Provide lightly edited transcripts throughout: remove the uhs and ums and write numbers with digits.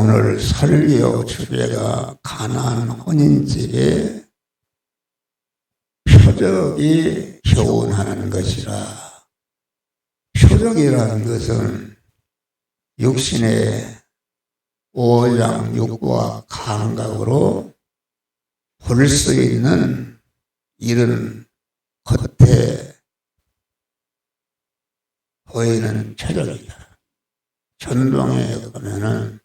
오늘 설교 주제가 가나안 혼인집에 표적이 교훈하는 것이라. 표적이라는 것은 육신의 오장 육과 감각으로 볼 수 있는 이런 겉에 보이는 표적이다. 전동에 가면은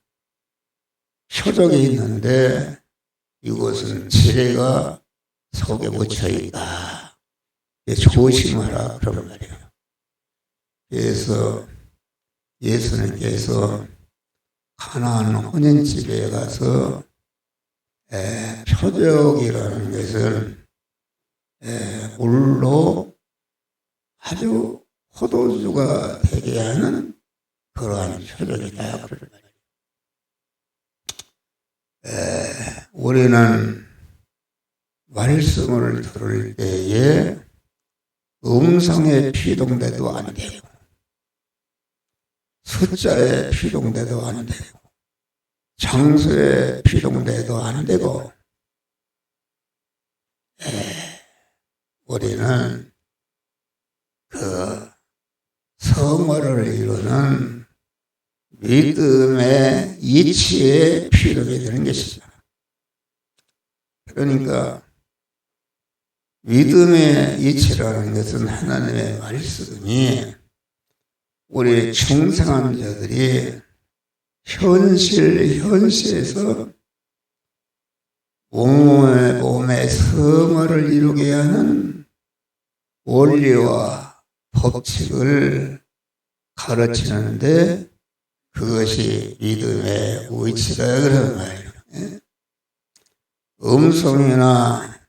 표적이 있는데 이것은 지뢰가 속에 묻혀 있다. 조심하라 그런 말이에요. 그래서 예수님께서 가나안 혼인집에 가서 표적이라는 것은 물로 아주 포도주가 되게 하는 그러한 표적이다. 우리는 말씀을 들을 때에 음성에 피동돼도 안 되고 숫자에 피동돼도 안 되고 장소에 피동돼도 안 되고 우리는 그 성화를 이루는 믿음의 이치에 피동이 되는 것이죠. 그러니까 믿음의 이치라는 것은 하나님의 말씀이 우리 충성한 자들이 현실에서 몸의 성화를 이루게 하는 원리와 법칙을 가르치는데 그것이 믿음의 의치다 그런 말이에요. 음성이나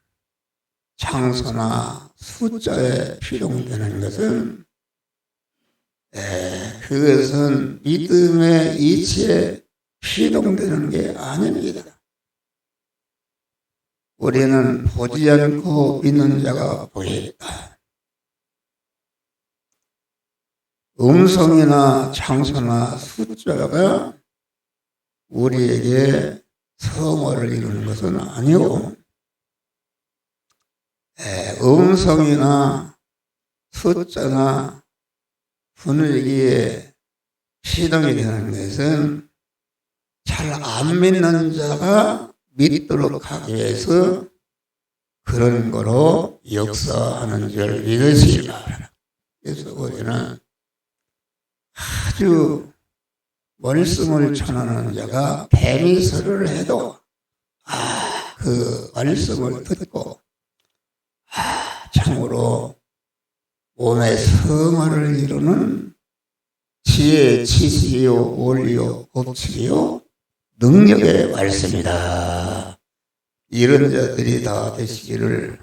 장소나 숫자에 피동되는 것은 그것은 믿음의 이치에 피동되는 게 아닙니다. 우리는 보지 않고 믿는 자가 보이다. 음성이나 장소나 숫자가 우리에게 성화를 이루는 것은 아니고 음성이나 숫자나 분위기에 시동이 되는 것은 잘 안 믿는 자가 믿도록 하기 위해서 그런 거로 역사하는 줄 믿으시라. 그래서 우리는 아주 말씀을 전하는 자가 대미설을 해도 그 말씀을 듣고 참으로 몸의 성화를 이루는 지혜, 지식이요, 원리요, 법칙이요, 능력의 말씀이다. 이런 자들이 다 되시기를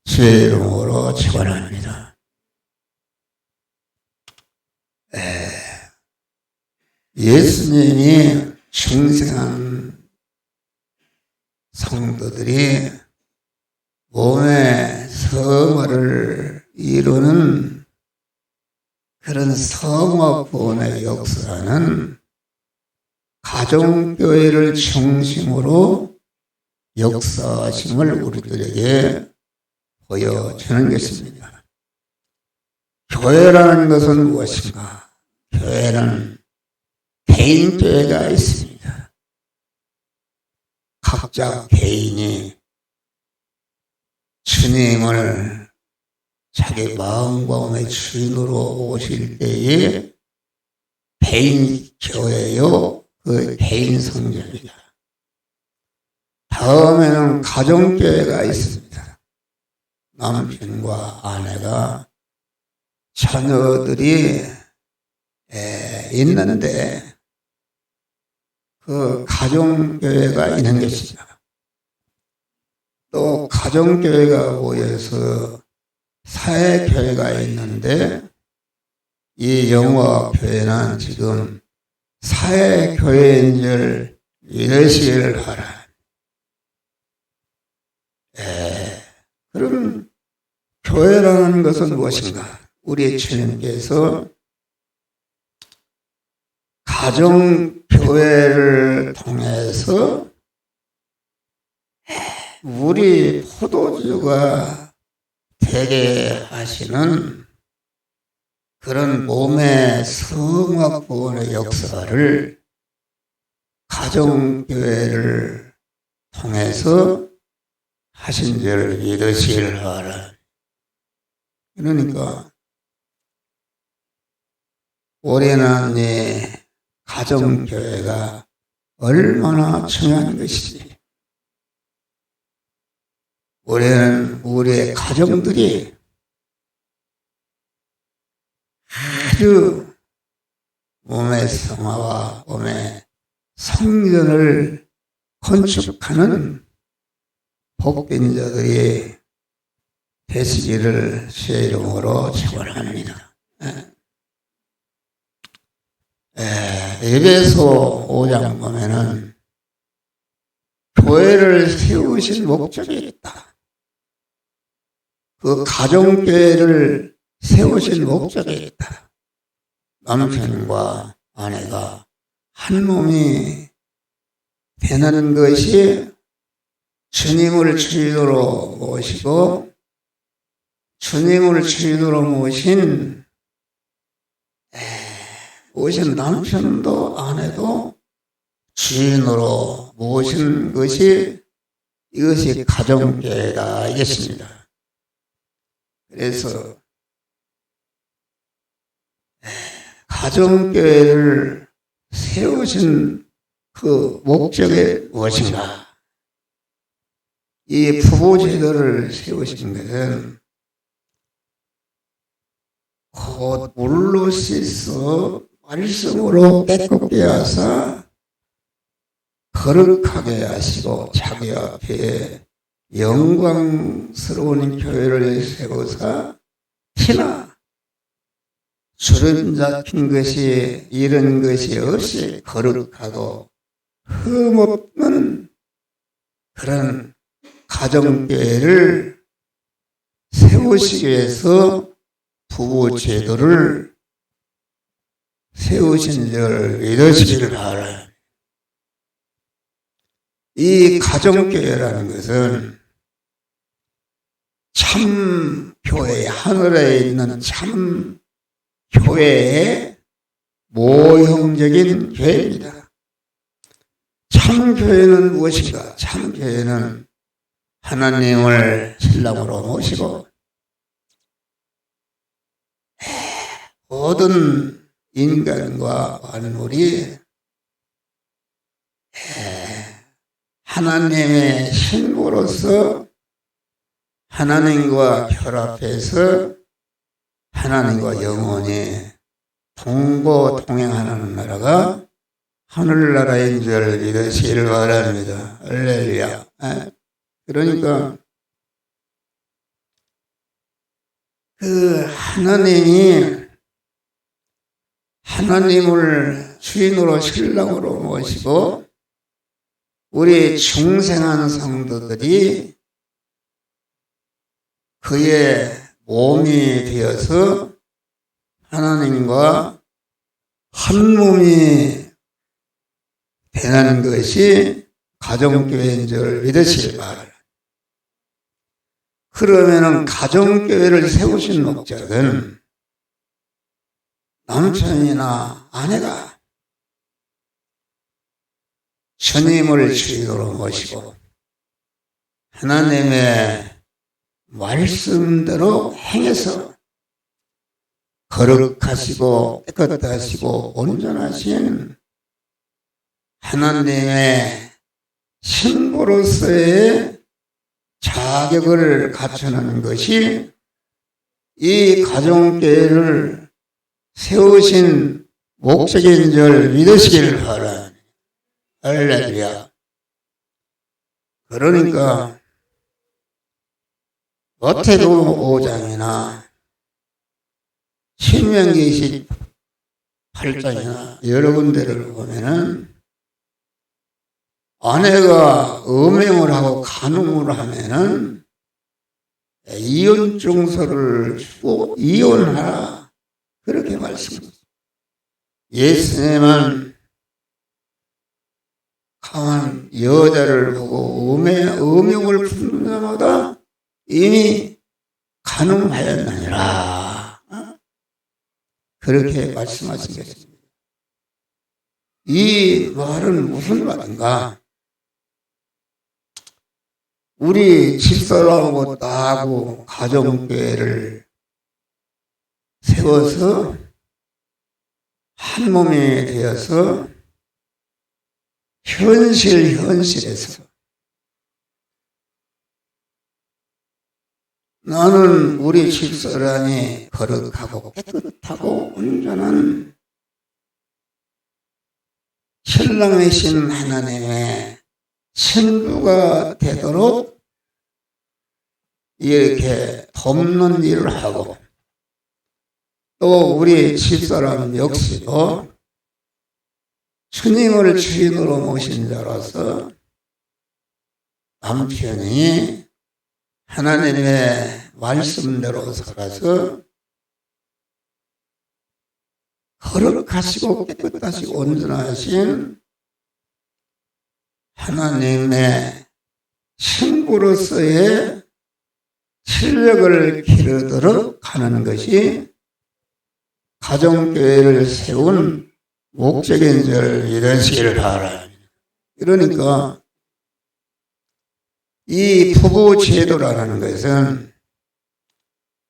주의 이름으로 축원합니다. 예수님이 중생한 성도들이 몸의 성화를 이루는 그런 성화권의 역사는 가정교회를 중심으로 역사심을 우리들에게 보여주는 것입니다. 교회라는 것은 무엇인가? 교회는 개인교회가 있습니다. 각자 개인이 주님을 자기 마음과 몸의 주인으로 오실 때에 개인 교회요, 그 개인 성전이다. 다음에는 가정교회가 있습니다. 남편과 아내가 자녀들이 있는데 그 가정교회가 있는 것이죠. 또 가정교회가 모여서 사회교회가 있는데 이 영화교회는 지금 사회교회인 줄 믿으시기를 하라. 그럼 교회라는 것은 무엇인가? 우리 주님께서 가정교회를 통해서 우리 포도주가 되게 하시는 그런 몸의 성화구원의 역사를 가정교회를 통해서 하신 줄 믿으시길 바라. 그러니까 올해는 이 가정교회가 얼마나 중요한 것이지. 올해는 우리의 가정들이 아주 몸의 성화와 몸의 성전을 건축하는 복된 자들이 되시기를 주의 이름으로 축원합니다. 에베소 5장 보면은 교회를 세우신 목적이 있다. 그 가정교회를 세우신 목적이 있다. 남편과 아내가 한 몸이 되는 것이 주님을 주인으로 모시고 주님을 주인으로 모신 남편도 아내도 주인으로 모신 것이 이것이 가정교회다 알겠습니다. 그래서 가정교회를 세우신 그 목적이 무엇인가? 이 부부제도를 세우신 것은 곧 물로 씻어 말씀으로 깨끗게 하사 거룩하게 하시고 자기 앞에 영광스러운 교회를 세우사 티나 주름 잡힌 것이 이런 것이 없이 거룩하고 흠없는 그런 가정교회를 세우시기 위해서 부부 제도를 세우신 줄 믿으시기를 바랍니다. 이 가정교회라는 것은 참 교회, 하늘에 있는 참 교회의 모형적인 교회입니다. 참 교회는 무엇인가? 참 교회는 하나님을 신랑으로 모시고 모든 인간과 만물이 하나님의 신부로서 하나님과 결합해서 하나님과 영원히 동거동행하는 나라가 하늘나라인 줄 믿으시길 바랍니다. 할렐루야. 그러니까 그 하나님을 주인으로 신랑으로 모시고 우리 중생한 성도들이 그의 몸이 되어서 하나님과 한 몸이 되는 것이 가정교회인 줄 믿으시기 바랍니다. 그러면은 가정교회를 세우신 목적은 남편이나 아내가 주님을 주인으로 모시고 하나님의 말씀대로 행해서 거룩하시고 깨끗하시고 온전하신 하나님의 신부로서의 자격을 갖추는 것이 이 가정교회를 세우신 목적인 줄 믿으시길 바랍니다. 할렐루야. 그러니까 마태복음 5장이나 신명기 18장이나 여러 군데를 보면은 아내가 음행을 하고 간음을 하면은 이혼 증서를 주고 이혼하라 그렇게 말씀합니다. 예수님은 강한 여자를 보고 음욕을 품는 자마다 이미 간음하였느니라. 그렇게 말씀하신 것입니다. 이 말은 무슨 말인가? 우리 집사람하고 나하고 가정교회를 세워서 한 몸이 되어서 현실에서 나는 우리 집사람이 거룩하고 깨끗하고 온전한 신랑이신 하나님의 신부가 되도록 이렇게 돕는 일을 하고, 또 우리 집사람 역시도 주님을 주인으로 모신 자로서 남편이 하나님의 말씀대로 살아서 거룩하시고 깨끗하시고 온전하신 하나님의 신부로서의 실력을 기르도록 하는 것이 가정교회를 세운 목적인 줄 믿으시기를 바랍니다. 그러니까 이 부부 제도라는 것은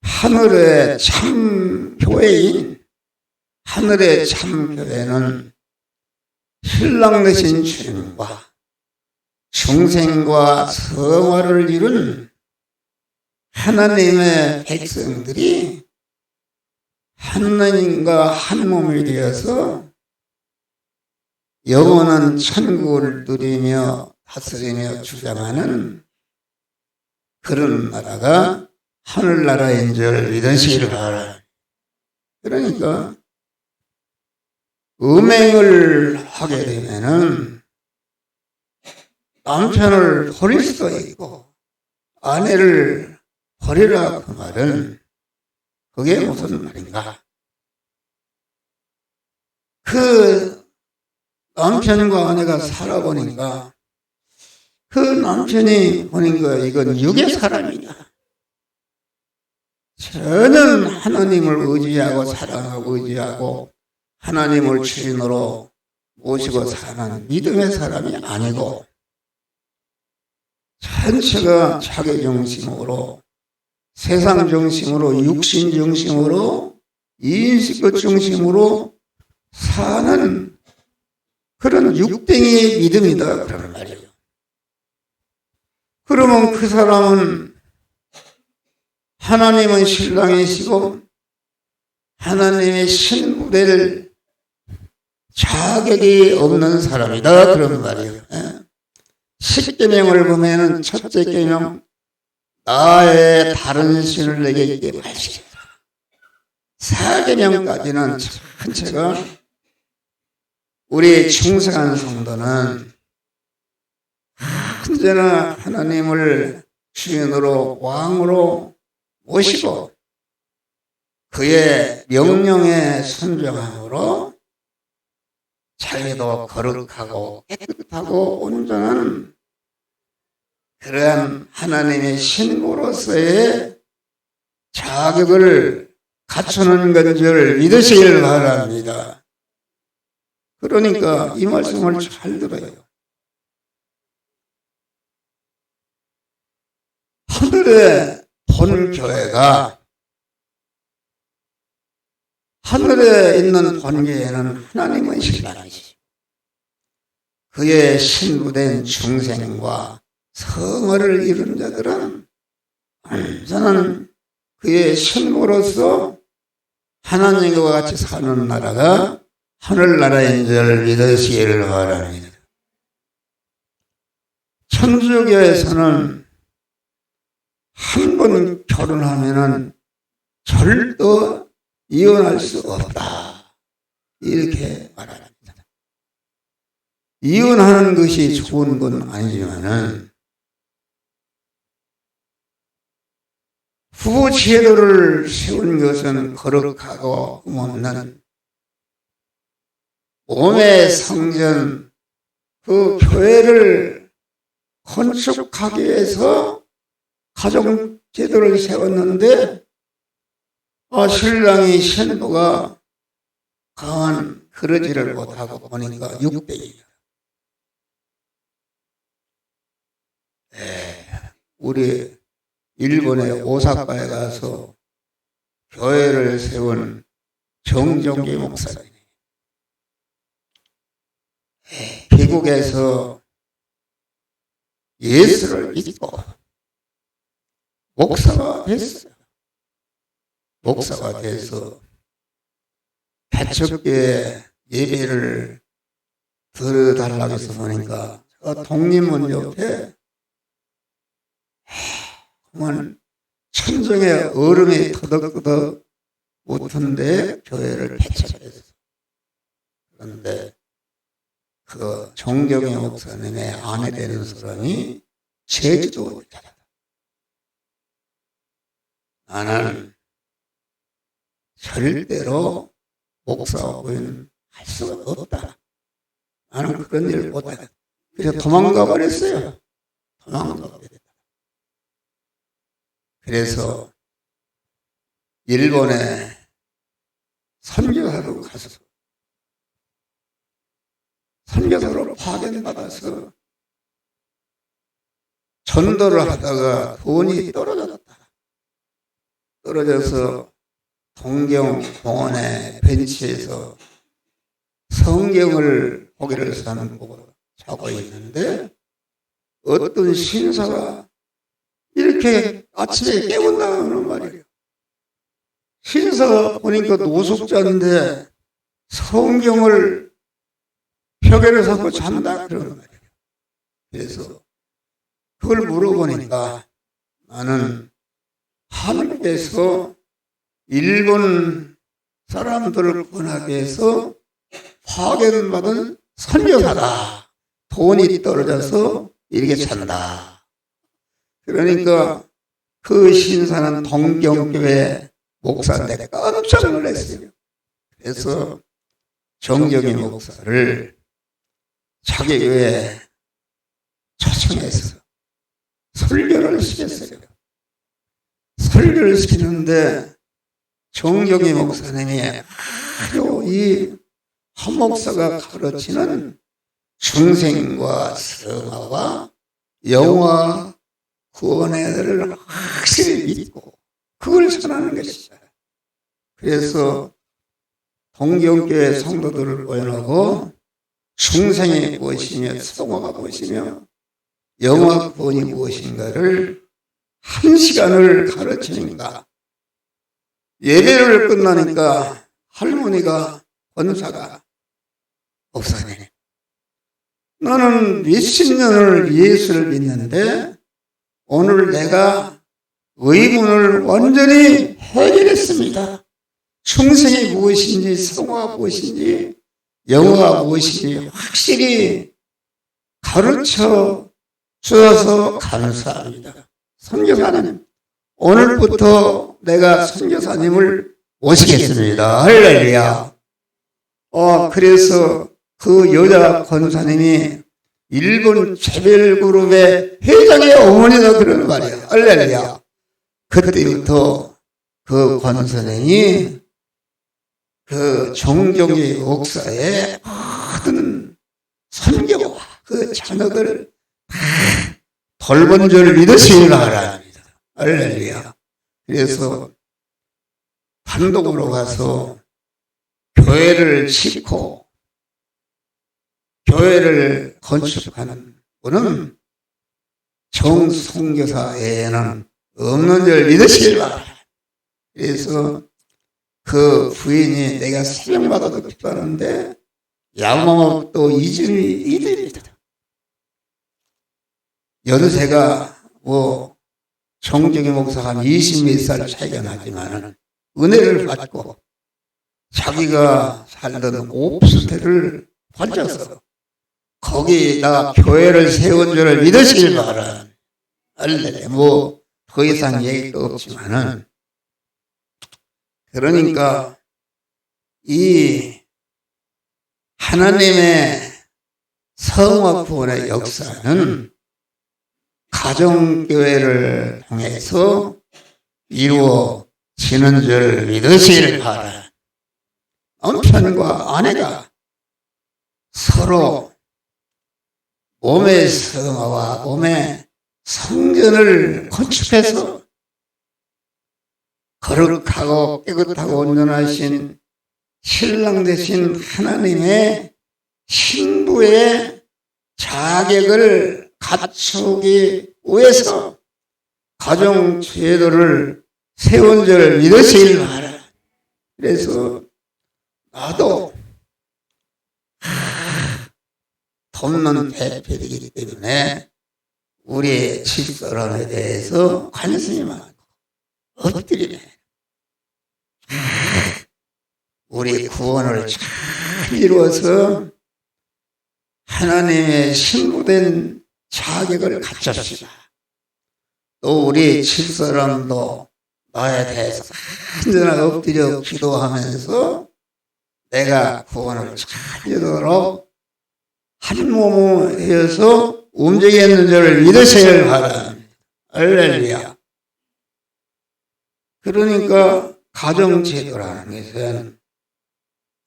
하늘의 참 교회인, 하늘의 참 교회는 신랑 되신 주님과 중생과 성화를 이룬 하나님의 백성들이 하나님과 한 몸이 되어서 영원한 천국을 누리며 다스리며 주장하는 그런 나라가 하늘나라인 줄 믿으시기를 바랍니다. 그러니까 음행을 하게 되면은 남편을 버릴 수도 있고 아내를 버리라 그 말은 그게 무슨 말인가? 그 남편과 아내가 살아보니까 그 남편이 보니까 이건 육의 사람이다. 저는 하나님을 의지하고 사랑하고 의지하고 하나님을 주인으로 모시고 사는 믿음의 사람이 아니고 전체가 자기 중심으로, 세상 중심으로, 육신 중심으로, 인식 중심으로 사는 그런 육댕이의 믿음이다 그런 말이에요. 그러면 그 사람은 하나님은 신랑이시고 하나님의 신부될 자격이 없는 사람이다 그런 말이에요. 10계명을 보면은 첫째 계명, 나의 다른 신을 내게 있게 말시라. 4계명까지는 전체가 우리 충성한 성도는 언제나 하나님을 주인으로 왕으로 모시고 그의 명령에 순종함으로 자기도 거룩하고 깨끗하고 온전한 그러한 하나님의 신부로서의 자격을 갖추는 건 줄 믿으시길 바랍니다. 그러니까 이 말씀을 잘 들어요. 하늘의 본교회가, 하늘에 있는 본교회는 하나님의 신랑이시죠. 그의 신부된 중생과 성화를 이룬 자들은 저는 그의 신부로서 하나님과 같이 사는 나라가 하늘나라인 줄 믿으시기를 바랍니다. 천주교에서는 한 번 결혼하면은 절도 이혼할 수 없다 이렇게 말합니다. 이혼하는 것이 좋은 건 아니지만은 부부 제도를 세운 것은 거룩하고 흠없는 몸의 성전 그 교회를 건축하기 위해서 가정제도를 세웠는데 신랑이 신부가 강한 그러지를 못하고 보니까 600이에요. 우리 일본의 오사카에 가서 교회를 세운 정종기 목사님, 미국에서 예수를 믿고 목사가 됐어요. 목사가 돼서 개척교회 예배를 들어달라고 해서 보니까 독립문 옆에 그만 천정의 얼음이 터덕터덕 웃던데 교회를 개척했어. 그런데 그 정경의 목사님의 아내 되는 사람이 제주도 자다. 나는 절대로 목사하고는 할 수가 없다. 나는 그런 일을 못해. 그래서 도망가 버렸어요. 도망가 버렸다. 그래서 일본에 선교사로 가서 선교사로 파견받아서 전도를 하다가 돈이 떨어졌다. 떨어져서 동경 공원의 벤치에서 성경을 보기를 사는 보고 자고 있는데 어떤 신사가 이렇게 아침에 깨운다는 말이에요. 신사가 보니까 노숙자인데 성경을 벽에를 잡고 잔다 그러는 말이에요. 그래서 그걸 물어보니까 나는 하늘에서 일본 사람들을 구원하기 위해서 파견받은 선교사다. 돈이 떨어져서 이렇게 산다. 그러니까 그 신사는 동경교회 목사인데 깜짝 놀랐어요. 그래서 정경희 목사를 자기 교회에 초청해서 설교를 시켰어요. 설교를 시키는데 정경희 목사님이 아주 이 한 목사가 가르치는 중생과 성화와 영화 구원의 들을 확실히 믿고 그걸 전하는 것이다. 그래서 동경교회 성도들을 모여놓고 중생이 무엇이며 성화가 무엇이며 영화 구원이 무엇인가를 1시간을 가르치니까 예배를 끝나니까 할머니가 권사가 목사님, 나는 몇십 년을 예수를 믿는데 오늘 내가 의문을 완전히 해결했습니다. 충성이 무엇인지 성화가 무엇인지 영화가 무엇인지 확실히 가르쳐 주셔서 감사합니다. 선교사님, 오늘부터 내가 선교사님을 모시겠습니다. 할렐루야. 그래서 그 여자 권사님이 일본 차별그룹의 회장의 어머니가 그러는 말이에요. 할렐루야. 그때부터 그 권사님이 그 정경희 목사의 모든 선교와 그 자녀들을 돌본 줄 믿으시기 바랍니다. 할렐루야. 그래서 단독으로 가서 교회를 짓고 교회를 건축하는 분은 정선교사 외에는 없는 줄 믿으시기 바랍니다. 그래서 그 부인이 내가 사명받아도 기뻐하는데 양망업도 이들입니다. 연세가 정경희 목사가 한 20몇 살 차이가 나지만 은혜를 받고 자기가 살던 옵스텔을 가져서 거기다 교회를 세운 줄을 믿으시길 바랍니다. 더 이상 얘기도 없지만은 그러니까 이 하나님의 성화 구원의 역사는 가정교회를 통해서 이루어지는 줄 믿으시길 바라. 남편과 아내가 서로 몸의 성화와 몸의 성전을 건축해서 거룩하고 깨끗하고 온전하신 신랑 되신 하나님의 신부의 자격을 갖추기 위해서 가정 제도를 세운 줄 믿으시길 바라. 그래서 나도 돕는 대표이기 때문에 우리의 집사람에 대해서 관심이 많고 엎드리네. 우리 구원을 잘 이루어서 하나님의 신부된 자격을 갖췄습니다. 또 우리 집사람도 나에 대해서 언제나 엎드려 기도하면서 내가 구원을 잘 이루도록 한 몸이 되어서 움직이는 줄 믿으시길 바랍니다. 할렐루야. 그러니까 가정제도라는 것은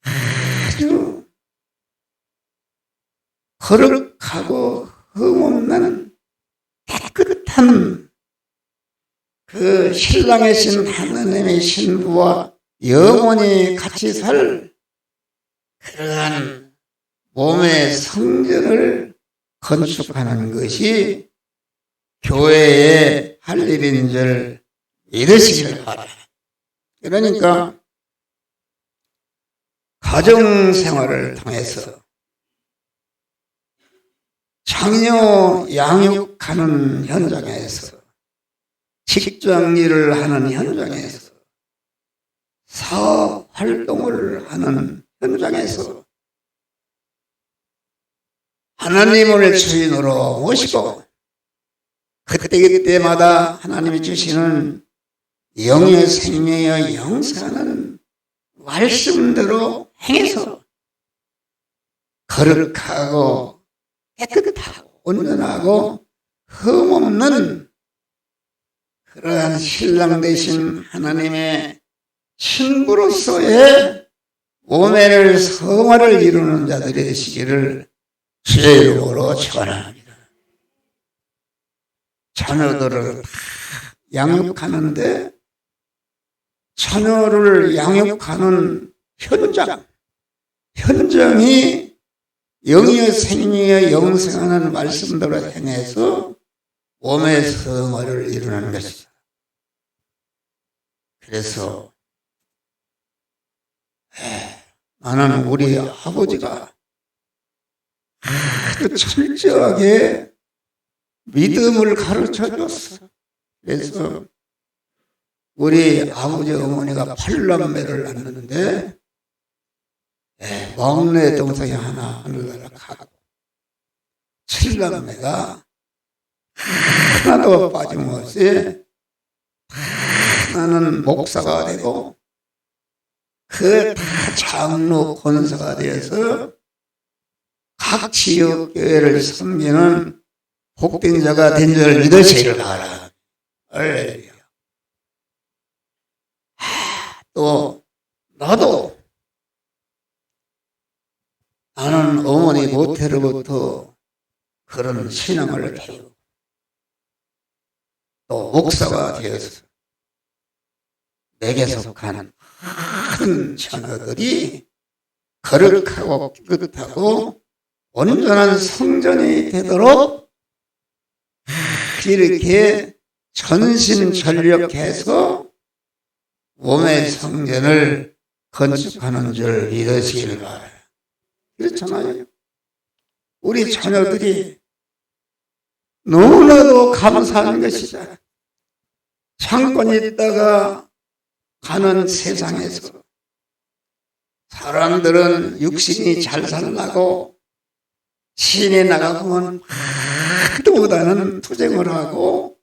아주 거룩하고 흠없는 깨끗한 그 신랑의 신 하나님의 신부와 영원히 같이 살 그러한 몸의 성전을 건축하는 것이 교회의 할 일인 줄 믿으시길 바랍니다. 그러니까 가정생활을 통해서 자녀 양육하는 현장에서 직장일을 하는 현장에서 사업활동을 하는 현장에서 하나님을 주인으로 모시고 그때그때마다 하나님이 주시는 영의 생명의 영생하는 말씀대로 행해서 거룩하고 깨끗하고 온전하고 흠없는 그러한 신랑 되신 하나님의 신부로서의 몸의 성화를 이루는 자들이 되시기를 주의 이름으로 축원합니다. 자녀들을 다 양육하는데 자녀를 양육하는 현장이 영의 생명의 영생하는 말씀대로 행해서 몸의 성화를 이루는 것이다. 그래서 나는 우리 아버지가 아주 철저하게 믿음을 가르쳐 줬어. 그래서 우리 아버지 어머니가 8남매를 낳았는데 막내 동생이 하늘나라 가고 7남매가 하나도 빠짐없이 하나는 목사가 되고 그 다 장로 권사가 되어서 각 지역 교회를 섬기는 복된 자가 된 줄 믿으시길 바랍니다. 또 나도 나는 어머니 모태로부터 그런 신앙을 배우고 또 목사가 되어서 내게 속하는 큰 자녀들이 거룩하고 깨끗하고 온전한 성전이 되도록 이렇게 전심전력해서 몸의 성전을 건축하는 줄 믿으시길 바라요. 그렇잖아요. 우리 자녀들이 너무나도 감사한 것이다. 창고에 있다가 가는 세상에서 사람들은 육신이 잘 살라고 시내 나가보면 그보다는 투쟁을 하고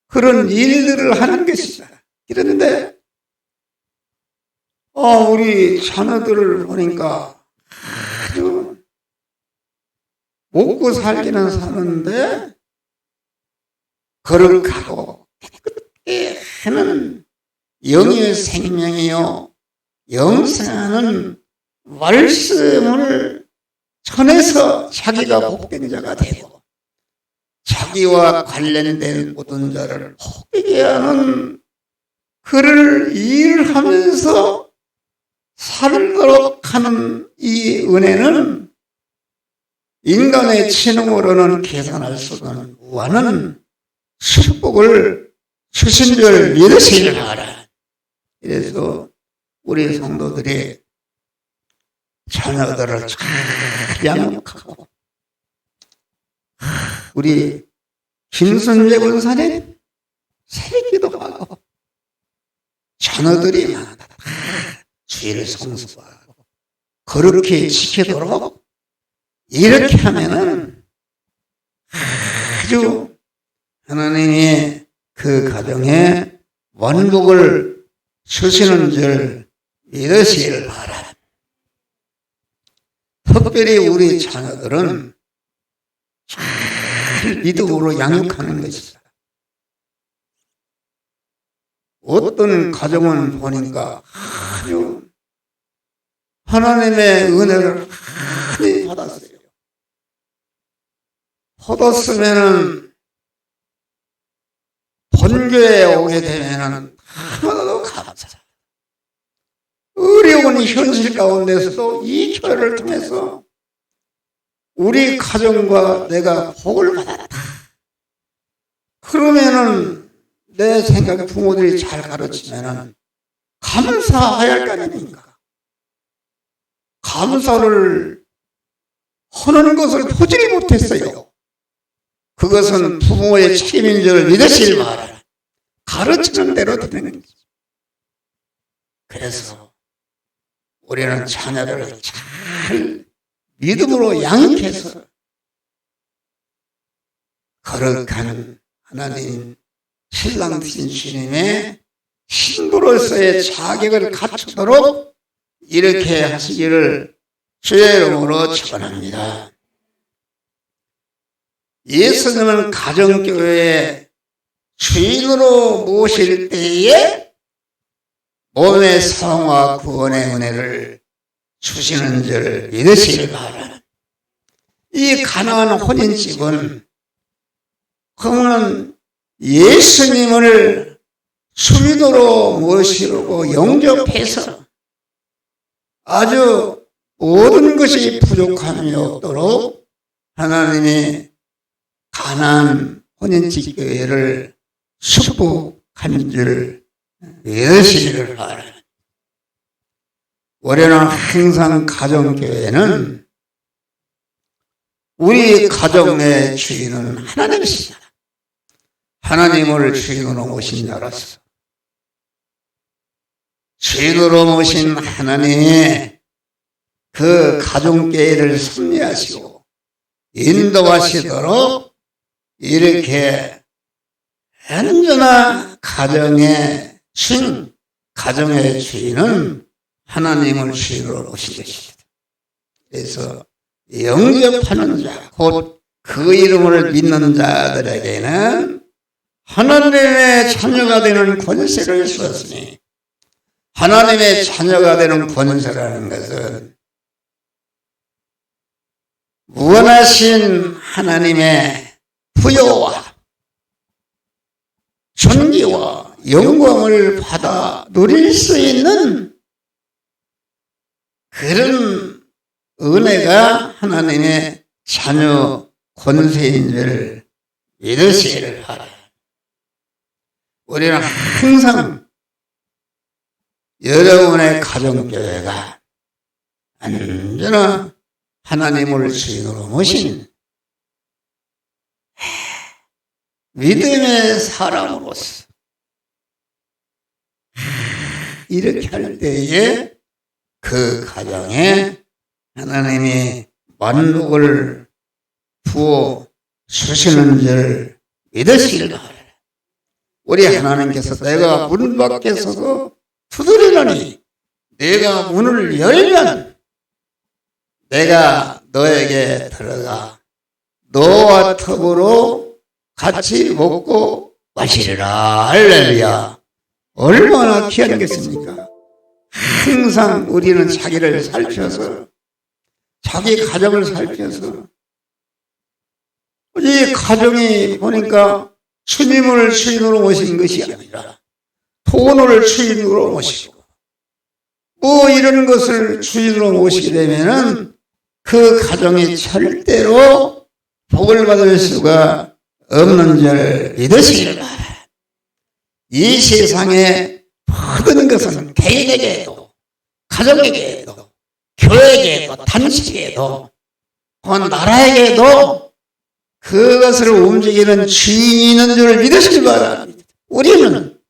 그런 일들을 하는 것이다. 그런데 우리 자녀들을 보니까 아주 먹고 살기는 사는데 거룩하고 깨끗하게 하는 영의 생명이요 영생하는 말씀을 전해서 자기가 복된 자가 되고 자기와 관련된 모든 자를 복되게 하는 그를 일하면서 살도록 하는 이 은혜는 인간의 지능으로는 계산할 수 없는 무한한 축복을 주신 줄 믿으시길 바라. 그래서 우리 성도들이 자녀들을 잘 양육하고 우리 김선재 권사님 새기도 하고 자녀들이 주의를 성수하고 그렇게 지키도록 이렇게 하면은 아주 하나님이 그 가정에 원복을 주시는 줄 믿으시길 바랍니다. 특별히 우리 자녀들은 잘 믿음으로 양육하는 것이다. 어떤 가정은 보니까 아주 하나님의 은혜를 많이 받았어요. 받았으면은 본교에 오게 되면은 하나도 감사. 어려운 현실 가운데서도 이 교회를 통해서 우리 가정과 내가 복을 받았다. 그러면은 내 생각에 부모들이 잘 가르치면은 감사해야 할 거 아닙니까? 감사를 하는 것을 보지 못했어요. 그것은 부모의 책임인 줄 믿으시길 바라라. 가르치는 대로 되는 거죠. 그래서 우리는 자녀를 잘 믿음으로 양육해서 거룩한 하나님 신랑 되신 주님의 신부로서의 자격을 갖추도록 이렇게 하시기를 주의 이름으로 축원합니다. 예수님은 가정교회의 주인으로 모실 때에 몸의 사랑과 구원의 은혜를 주시는 줄 믿으시길 바랍니다. 이 가나안 혼인집은 그러면 예수님을 주인으로 모시고 영접해서 아주 모든 것이 부족함이 없도록 하나님이 가나안 혼인집 교회를 축복한 줄 믿으시기를 바랍니다. 우리는 항상 가정교회는 우리 가정의 주인은 하나님이시다. 하나님을 주인으로 모신 자로서 주인으로 모신 하나님이 그 가정교회를 섭리하시고 인도하시도록 이렇게 언제나 가정의 주인, 가정의 주인은 하나님을 주인으로 모신 것이다. 그래서 영접하는 자, 곧 그 이름을 믿는 자들에게는 하나님의 자녀가 되는 권세를 주었으니 하나님의 자녀가 되는 권세라는 것은 무한하신 하나님의 부여와 존귀와 영광을 받아 누릴 수 있는 그런 은혜가 하나님의 자녀 권세인 줄 믿으시기를 바랍니다. 우리는 항상 여러분의 가정교회가 언제나 하나님을 주인으로 모신 믿음의 사람으로서 이렇게 할 때에 그 가정에 하나님이 만복을 부어 주시는 줄 믿으시길 바랍니다. 우리 하나님께서 내가 문 밖에 서서 두드리노니 내가 문을 열면 내가 너에게 들어가 너와 더불어 같이 먹고 마시리라. 할렐루야. 얼마나 귀한 것입니까? 항상 우리는 자기를 살펴서, 자기 가정을 살펴서, 이 가정이 보니까 주님을 주인으로 모신 것이 아니라 돈을 주인으로 모시고, 뭐 이런 것을 주인으로 모시게 되면은 그 가정이 절대로 복을 받을 수가 없는 줄 믿으시길 바랍니다. 이 세상의 모든 것은 개인에게도, 가정에게도, 교회에게도, 단체에게도, 나라에게도 그것을 움직이는 주인이 있는 줄 믿으시길 바랍니다. 우리는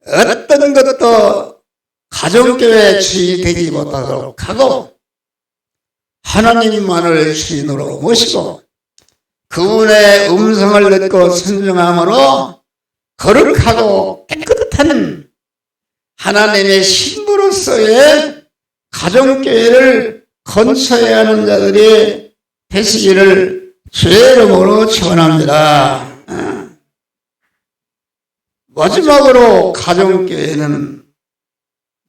어떤 것도 가정교회 주인이 되지 못하도록 하고 하나님만을 주인으로 모시고 그분의 음성을 듣고 순종함으로 거룩하고 깨끗한 하나님의 신부로서의 가정교회를 건설해야 하는 자들이 되시기를 주의 이름으로 축원합니다. 마지막으로 가정교회는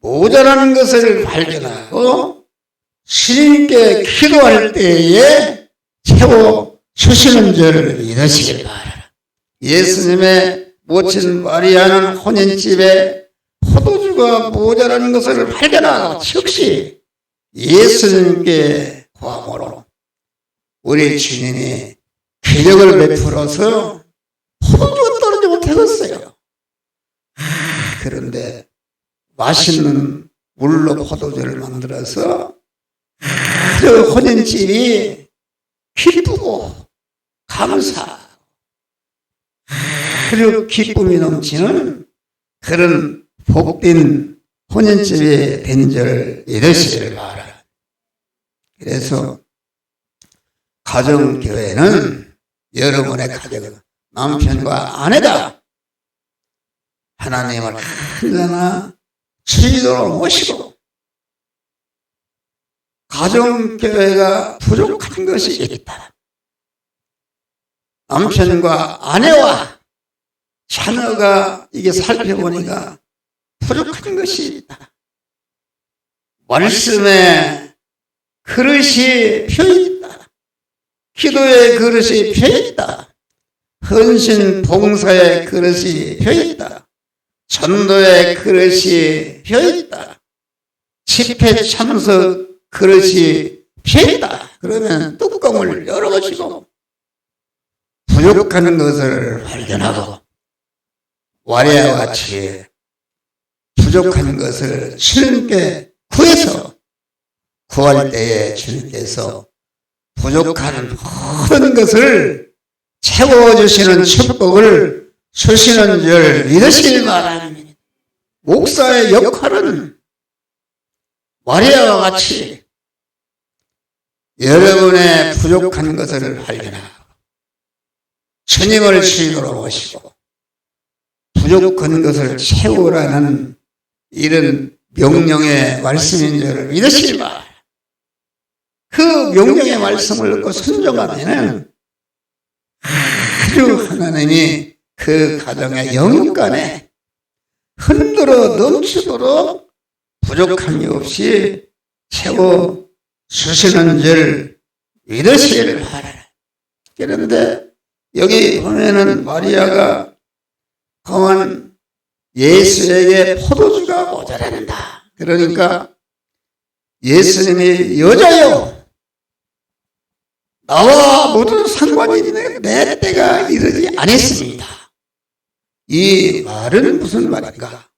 모자라는 것을 발견하고 주님께 기도할 때에 채워주시는 줄 믿으시길 바랍니다. 예수님의 모친 마리아는 혼인집에 포도주가 모자라는 것을 발견하고 즉시 예수님께 구함으로 우리 주님이 기적을 베풀어서 포도주가 떨어지지 못하겠어요. 그런데 맛있는 물로 포도주를 만들어서 그 혼인집이 기쁘고 감사하고 그리고 기쁨이 넘치는 그런 복된 혼인집이 된 줄 믿으시길 바랍니다. 그래서 가정교회는 여러분의 가정은 남편과 아내다. 하나님을 언제나 주인으로 모시고 가정교회가 부족한 것이 있다. 남편과 아내와 자녀가 이게 살펴보니까 부족한 것이 있다. 말씀에 그릇이 펴있다. 기도의 그릇이 펴있다. 헌신 봉사의 그릇이 펴있다. 전도의 그릇이 펴있다. 집회 참석 그릇이 펴있다. 그러면 뚜껑을 열어가지고 부족한 것을 발견하고 마리아와 같이 부족한 것을 주님께 구해서 구할 때에 주님께서 부족한 모든 것을 채워주시는 축복을 주시는 줄 믿으시길 바랍니다. 목사의 역할은 마리아와 같이 여러분의 부족한 것을 발견하고 주님을 주인으로 모시고 부족한 것을 채우라는 이런 명령의 말씀인 줄 믿으시길 바랍니다. 그 명령의 말씀을 듣고 순종하면 아주 하나님이 그 가정의 영육간에 흔들어 넘치도록 부족함이 없이 채워주시는 줄 믿으시길 바랍니다. 그런데 여기 보면은 마리아가 그만 예수에게 포도주가 모자란다. 그러니까 예수님이 여자여 나와 무슨 상관이 있네. 내 때가 이르지 않았습니다. 이 말은 무슨 말인가?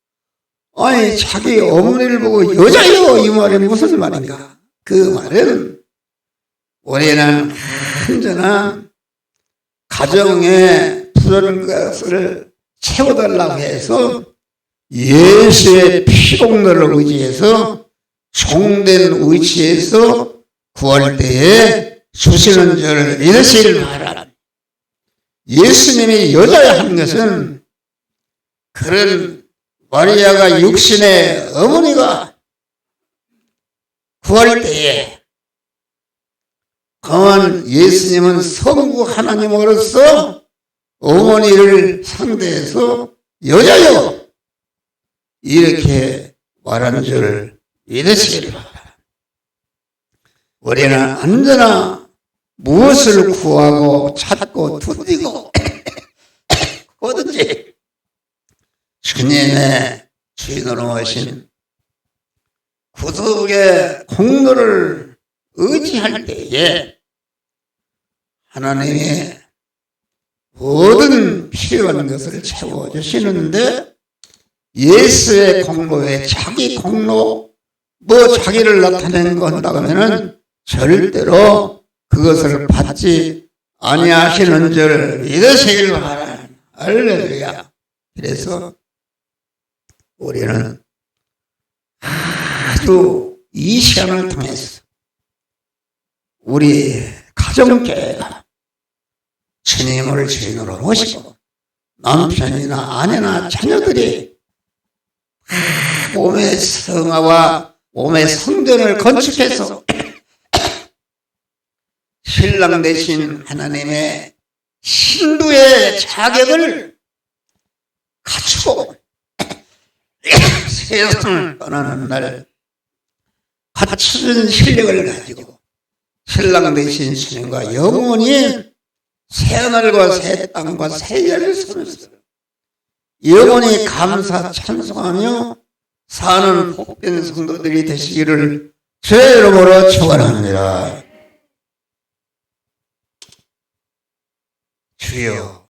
아니 자기 어머니를 보고 여자여 이 말은 무슨 말인가? 그 말은 우리는 언제나 가정에 부족한 것을 채워달라고 해서 예수의 피공로를 의지해서 종된 위치에서 구할 때에 주시는 줄 믿으시길 바랍니다. 예수님이 여자야 한 것은 그런 마리아가 육신의 어머니가 구할 때에 그만 예수님은 성부 하나님으로서 어머니를 상대해서 여자요 이렇게 말하는 줄 믿으시기 바랍니다. 우리는 언제나 무엇을 구하고 찾고 두드리고 뭐든지 주님의 주인으로 오신 구속의 공로를 의지할 때에 하나님이 모든 필요한 것을 채워주시는데 예수의 공로에 자기 공로 뭐 자기를 나타내는 거 한다고 하면은 절대로 그것을 받지 아니하시는 줄 믿으시길 바랍니다. 할렐루야. 그래서 우리는 아주 이 시간을 통해서 우리 가정교회가 주님을 주인으로 모시고 남편이나 아내나 자녀들이 몸의 성화와 몸의 성전을 건축해서 신랑 되신 하나님의 신부의 자격을 갖추고 세상을 떠나는 날 갖춘 실력을 가지고 신랑 되신 주님과 영원히 새하늘과 새 땅과 새 열을 서면서 영원히 감사 찬송하며 사는 복된 성도들이 되시기를 주의 이름으로 축원합니다. 주여